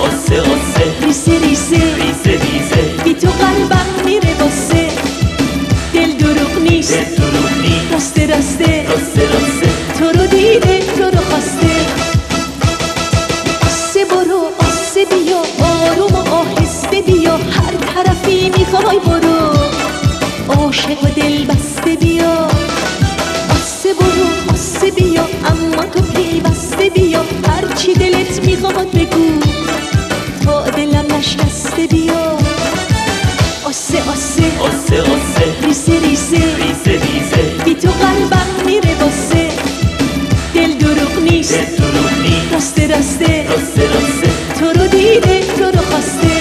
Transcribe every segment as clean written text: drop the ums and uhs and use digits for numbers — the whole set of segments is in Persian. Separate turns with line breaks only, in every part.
آسه آسه
ریسه ریسه
ریزه ریزه
بی تو قلبم میره واسه دل دروغ نیست
دل دروغ نیست
راسته راسته
راسته راسته
تو رو دیده تو رو خواسته آسه برو آسه بیا آروم و آهسته بیا هر طرفی میخوای برو عاشق و دل بسته بیا آسه برو آسه بیا اما تو پیوسته بیا هرچی دلت میخواد بگو تا دلم نشکسته بیا آسه آسه
آسه آسه
ریسه ریسه
ریزه ریزه
بی تو قلبم میره واسه دل دروغ نیست
دل دروغ نیست
راسته راسته
راسته راسته
تو رو دیده تو رو خواسته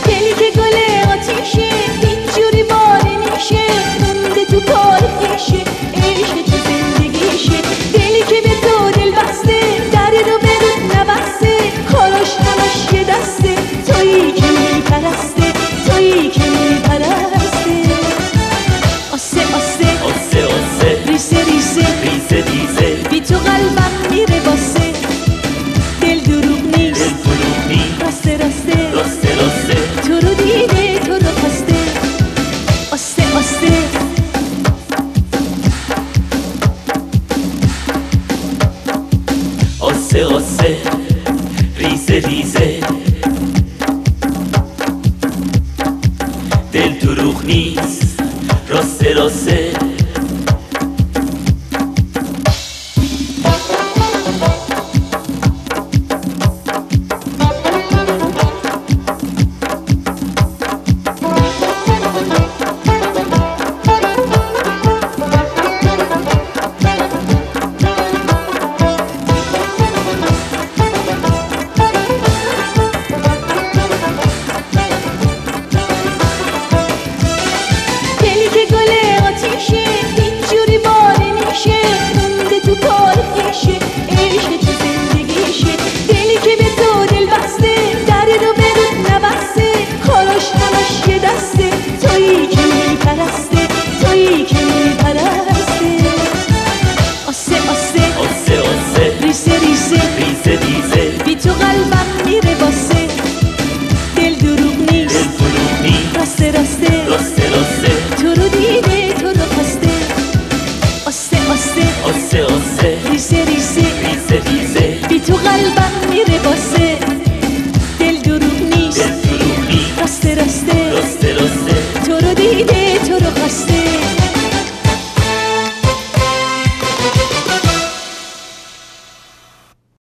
دلی که گل آتیشه اینجوری باره میشه مونده تو کار پیشه عشق تو زندگیشه دلی که به تو دل بسته در رو به رود نبسته کاراش همش یه دسته تویی که میپرسته تویی که میپرسته آسه آسه
آسه آسه
ریسه ریسه
ریزه ریزه
بی تو قلبم میره واسه دل دروغ نیست
دل دروغ نیست
راسته راسته
راسته راسته
تو رو دیده تو رو خواسته آسه آسه
آسه آسه ریزه ریزه دل دروغ نیست راسته راسته
دلی که گل آتیشه اینجوری باره میشه مونده تو کار پیشه عشق تو زندگیشه دلی که به تو دل بسته در رو به رود نبسته کاراش همش یه دسته تویی که میپرسته تویی که میپرسته آسه آسه
آسه آسه
ریسه ریسه
ریزه